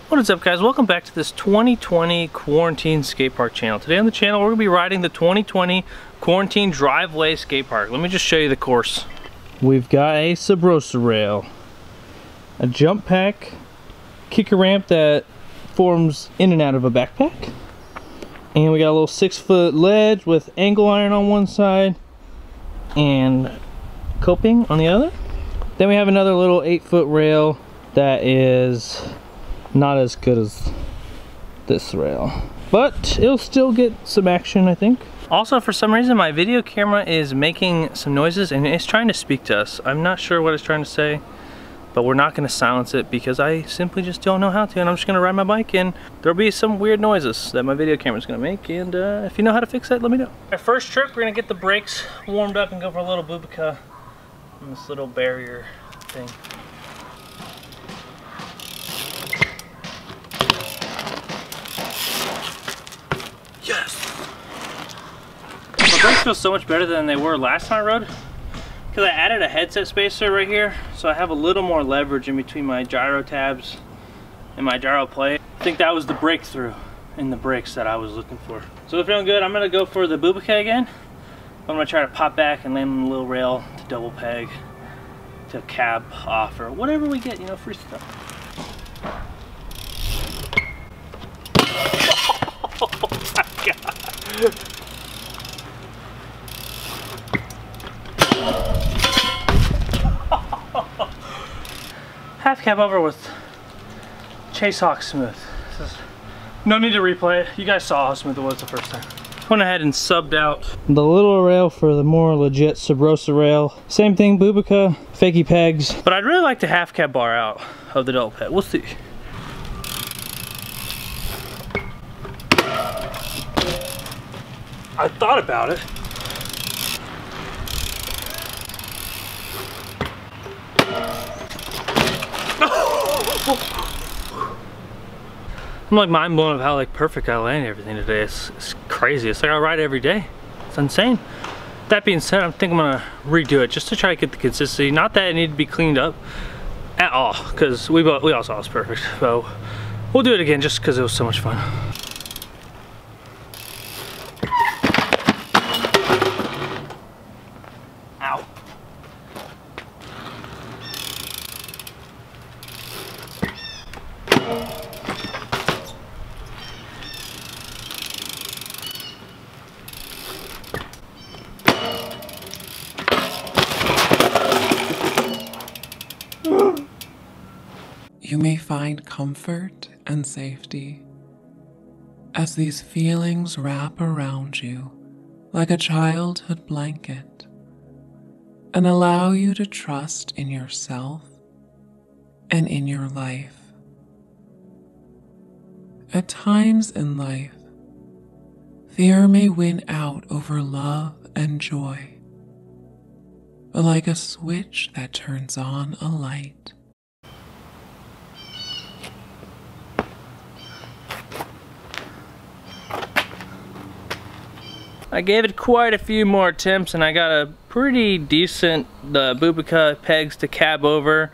What is up, guys? Welcome back to this 2020 quarantine skate park channel. Today on the channel we're going to be riding the 2020 quarantine driveway skate park. Let me just show you the course. We've got a Sabrosa rail, a jump pack, kicker ramp that forms in and out of a backpack, and we got a little 6-foot ledge with angle iron on one side and coping on the other. Then we have another little 8-foot rail that is not as good as this rail, but it'll still get some action, I think. Also, for some reason my video camera is making some noises and it's trying to speak to us. I'm not sure what it's trying to say, but we're not going to silence it because I simply just don't know how to, and I'm just going to ride my bike and there'll be some weird noises that my video camera is going to make, and if you know how to fix that, let me know. Our first trip, we're going to get the brakes warmed up and go for a little bubica on this little barrier thing. Yes! My brakes feel so much better than they were last time I rode because I added a headset spacer right here, so I have a little more leverage in between my gyro tabs and my gyro plate. I think that was the breakthrough in the brakes that I was looking for. So they're feeling good. I'm going to go for the bubica again. I'm going to try to pop back and land on the little rail to double peg, to cab off, or whatever we get, you know, free stuff. Oh my God. Half cab over with Chase Hawk smooth. No need to replay it. You guys saw how smooth it was the first time. Went ahead and subbed out the little rail for the more legit Sabrosa rail. Same thing, bubica, fakey pegs. But I'd really like to half cab bar out of the double peg. We'll see. I thought about it. I'm like mind blown of how like perfect I landed everything today. It's crazy. It's like I ride every day. It's insane. That being said, I think I'm gonna redo it just to try to get the consistency. Not that it needed to be cleaned up at all, because we all saw it was perfect. So we'll do it again just because it was so much fun. Ow. You may find comfort and safety as these feelings wrap around you like a childhood blanket and allow you to trust in yourself and in your life. At times in life, fear may win out over love and joy, but like a switch that turns on a light, I gave it quite a few more attempts and I got a pretty decent bubica pegs to cab over.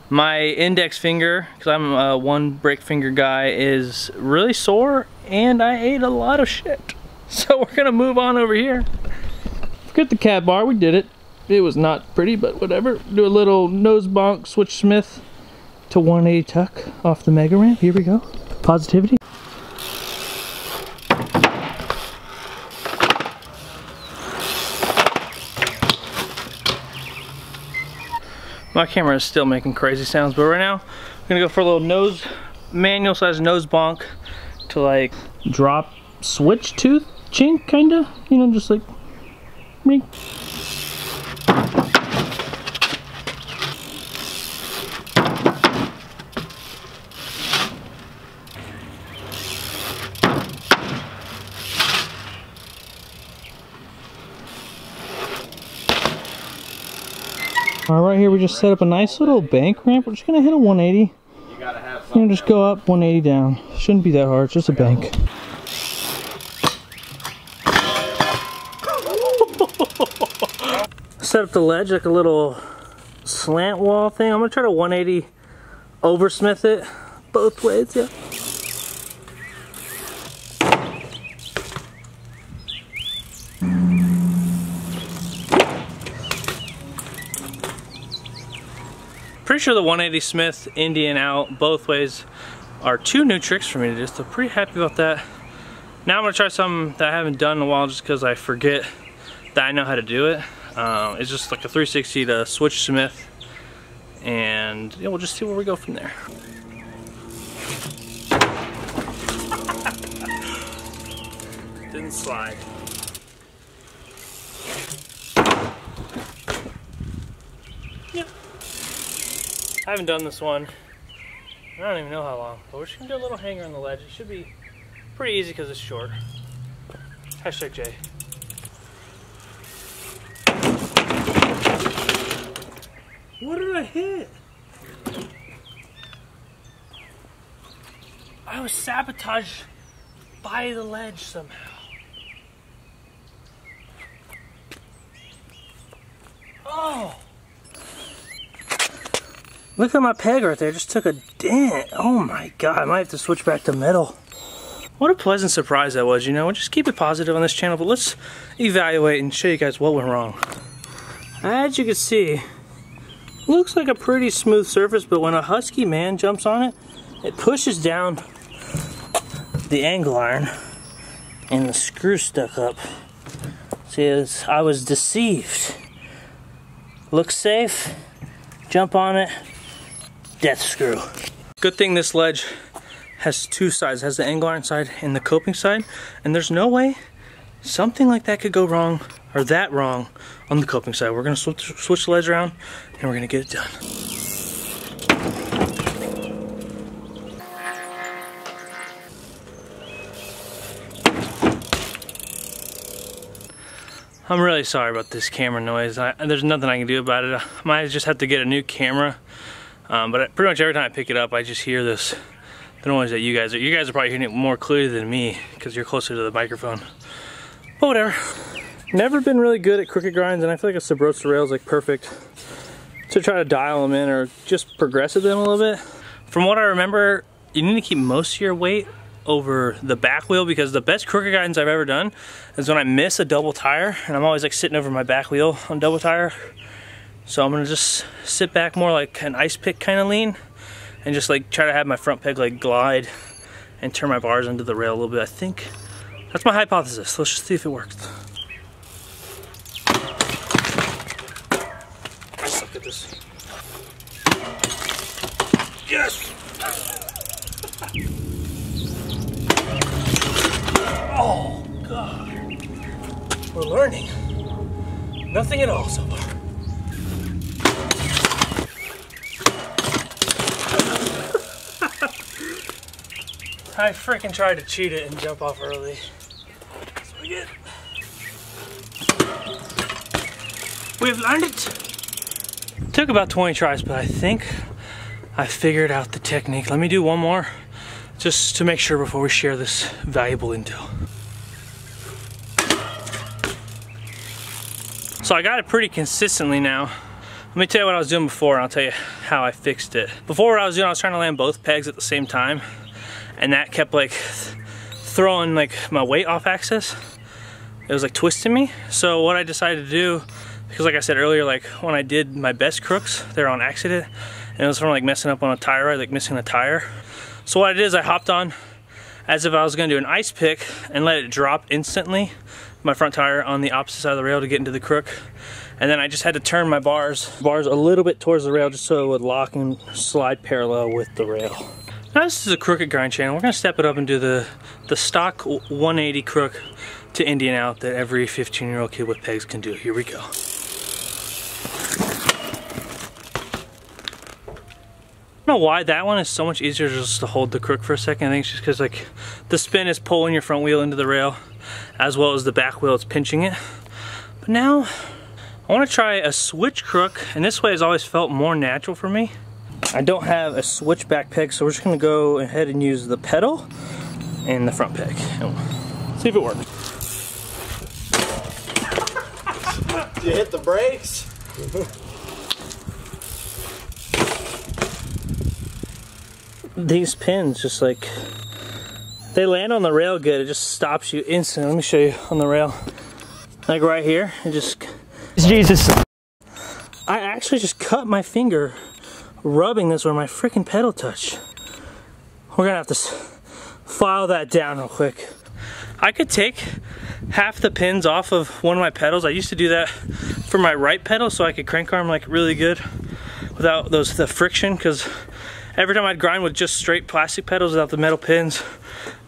My index finger, because I'm a one brake finger guy, is really sore and I ate a lot of shit. So we're gonna move on over here. Forget the cab bar, we did it. It was not pretty, but whatever. Do a little nose bonk, switch Smith to 180 tuck off the mega ramp. Here we go. Positivity. My camera is still making crazy sounds, but right now I'm gonna go for a little manual size nose bonk to like drop switch tooth chink, kinda, you know, just like ring. All right, here we just set up a nice little bank ramp. We're just gonna hit a 180. You gotta have something. You know, just go up 180 down. Shouldn't be that hard. It's just a bank. Set up the ledge like a little slant wall thing. I'm gonna try to 180 oversmith it. both ways, yeah. Pretty sure the 180 Smith Indy and out both ways are 2 new tricks for me to do, so pretty happy about that. Now I'm gonna try something that I haven't done in a while just because I forget that I know how to do it. It's just like a 360 to switch Smith, and yeah, we'll just see where we go from there. Didn't slide. Yep. I haven't done this one. I don't even know how long, but we're just gonna do a little hanger on the ledge. It should be pretty easy because it's short. Hashtag J. What did I hit? I was sabotaged by the ledge somehow. Oh! Look at my peg right there, just took a dent. Oh my god, I might have to switch back to metal. What a pleasant surprise that was, you know? Just keep it positive on this channel, but let's evaluate and show you guys what went wrong. As you can see, looks like a pretty smooth surface, but when a husky man jumps on it, it pushes down the angle iron and the screw stuck up. See, I was deceived. Looks safe, jump on it, death screw. Good thing this ledge has 2 sides. It has the angle iron side and the coping side, and there's no way something like that could go wrong, or that wrong, on the coping side. We're gonna switch the ledge around and we're gonna get it done. I'm really sorry about this camera noise. There's nothing I can do about it. I might just have to get a new camera. But pretty much every time I pick it up, I just hear the noise that you guys are probably hearing it more clearly than me because you're closer to the microphone. But whatever. Never been really good at crooked grinds, and I feel like a Sabrosa rail is like perfect to try to dial them in or just progress them a little bit. From what I remember, you need to keep most of your weight over the back wheel, because the best crooked grinds I've ever done is when I miss a double tire, and I'm always like sitting over my back wheel on double tire. So I'm gonna just sit back more like an ice pick kind of lean, and just like try to have my front peg like glide and turn my bars into the rail a little bit. I think that's my hypothesis. Let's just see if it works. I suck at this. Yes! Oh god. We're learning. Nothing at all so far. I freaking tried to cheat it and jump off early. That's what I get. We've learned it. Took about 20 tries, but I think I figured out the technique. Let me do one more just to make sure before we share this valuable intel. So I got it pretty consistently now. Let me tell you what I was doing before, and I'll tell you how I fixed it. Before, what I was doing, I was trying to land both pegs at the same time, and that kept like throwing like my weight off axis. It was like twisting me. So what I decided to do, because like I said earlier, like when I did my best crooks, they're on accident, and it was from like messing up on a tire ride, like missing a tire. So what I did is I hopped on as if I was gonna do an ice pick and let it drop instantly, my front tire on the opposite side of the rail to get into the crook. And then I just had to turn my bars a little bit towards the rail just so it would lock and slide parallel with the rail. Now this is a crooked grind channel. We're gonna step it up and do the stock 180 crook to Indian out that every 15-year-old kid with pegs can do. Here we go. I don't know why that one is so much easier just to hold the crook for a second. I think it's just because like the spin is pulling your front wheel into the rail as well as the back wheel, it's pinching it. But now I want to try a switch crook, and this way has always felt more natural for me. I don't have a switch back peg, so we're just going to go ahead and use the pedal and the front peg. And see if it works. Did you hit the brakes? these pins just like, they land on the rail good, it just stops you instantly. Let me show you on the rail. Like right here, it just, Jesus. I actually just cut my finger rubbing this where my freaking pedal touched. We're gonna have to file that down real quick. I could take half the pins off of one of my pedals. I used to do that for my right pedal so I could crank arm like really good without the friction, because every time I'd grind with just straight plastic pedals without the metal pins,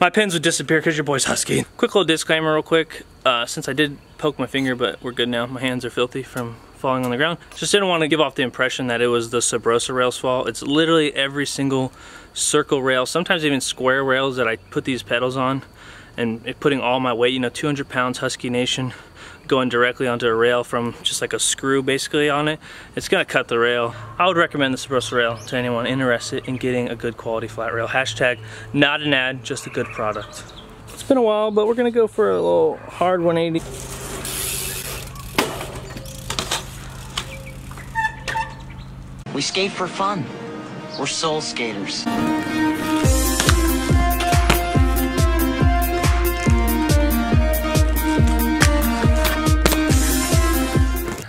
my pins would disappear because your boy's husky. Quick little disclaimer real quick, since I did poke my finger, but we're good now. My hands are filthy from falling on the ground. Just didn't want to give off the impression that it was the Sabrosa rail's fault. It's literally every single circle rail, sometimes even square rails that I put these pedals on, and putting all my weight, you know, 200 pounds Husky Nation, going directly onto a rail from just like a screw basically on it, it's gonna cut the rail. I would recommend the Sabrosa rail to anyone interested in getting a good quality flat rail. Hashtag not an ad, just a good product. It's been a while, but we're gonna go for a little hard 180. We skate for fun. We're soul skaters.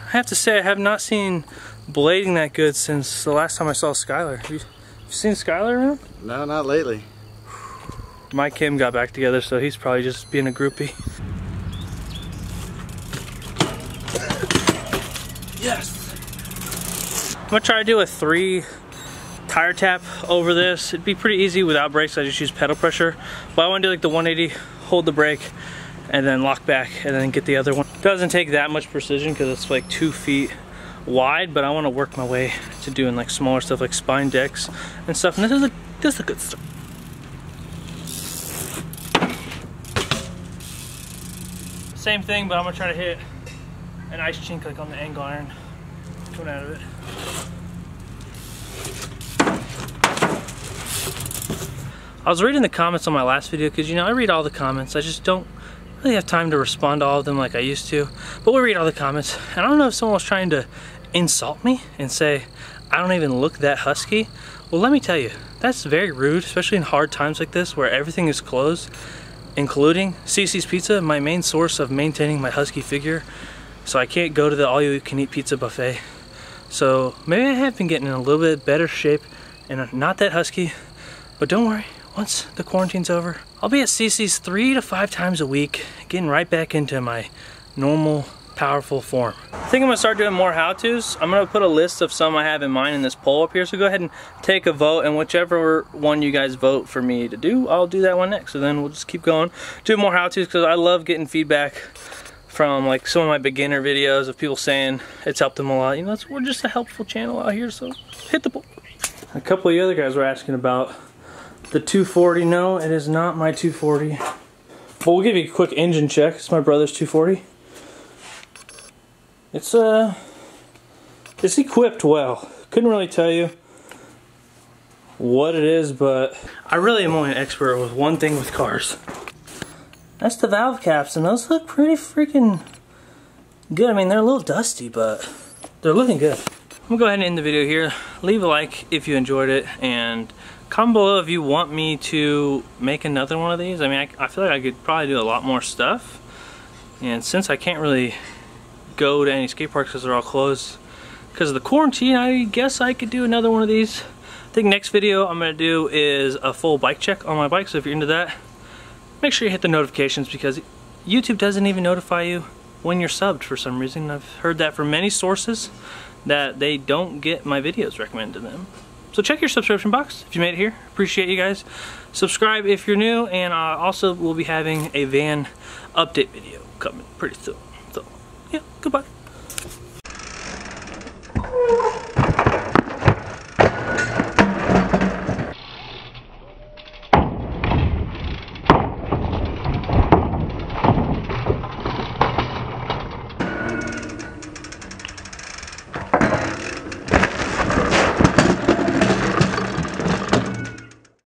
I have to say, I have not seen blading that good since the last time I saw Skylar. Have you seen Skylar around? No, not lately. Mike Kim got back together, so he's probably just being a groupie. Yes! I'm gonna try to do a 3 tire tap over this. It'd be pretty easy without brakes. I just use pedal pressure. But I wanna do like the 180, hold the brake, and then lock back, and then get the other one. Doesn't take that much precision because it's like 2 feet wide, but I wanna work my way to doing like smaller stuff like spine decks and stuff. And this is a good stuff. Same thing, but I'm gonna try to hit an ice chink like on the angle iron coming out of it. I was reading the comments on my last video because, you know, I read all the comments. I just don't really have time to respond to all of them like I used to. But we'll read all the comments. And I don't know if someone was trying to insult me and say, I don't even look that husky. Well, let me tell you, that's very rude, especially in hard times like this where everything is closed, including CC's Pizza, my main source of maintaining my husky figure. So I can't go to the all-you-can-eat pizza buffet. So maybe I have been getting in a little bit better shape and I'm not that husky. But don't worry, once the quarantine's over, I'll be at CC's 3 to 5 times a week, getting right back into my normal, powerful form. I think I'm gonna start doing more how-tos. I'm gonna put a list of some I have in mind in this poll up here, so go ahead and take a vote, and whichever one you guys vote for me to do, I'll do that one next. So then we'll just keep going, do more how-tos, because I love getting feedback from like some of my beginner videos of people saying it's helped them a lot. You know, we're just a helpful channel out here, so hit the poll. A couple of the other guys were asking about the 240. No, it is not my 240. But we'll give you a quick engine check. It's my brother's 240. It's equipped well. Couldn't really tell you what it is, but I really am only an expert with one thing with cars. That's the valve caps, and those look pretty freaking good. I mean, they're a little dusty, but they're looking good. I'm gonna go ahead and end the video here. Leave a like if you enjoyed it, and comment below if you want me to make another one of these. I mean, I feel like I could probably do a lot more stuff, and since I can't really go to any skate parks because they're all closed because of the quarantine, I guess I could do another one of these. I think next video I'm gonna do is a full bike check on my bike, so if you're into that, make sure you hit the notifications because YouTube doesn't even notify you when you're subbed for some reason. I've heard that from many sources that they don't get my videos recommended to them. So check your subscription box if you made it here. Appreciate you guys. Subscribe if you're new, and also we'll be having a van update video coming pretty soon. So yeah, goodbye.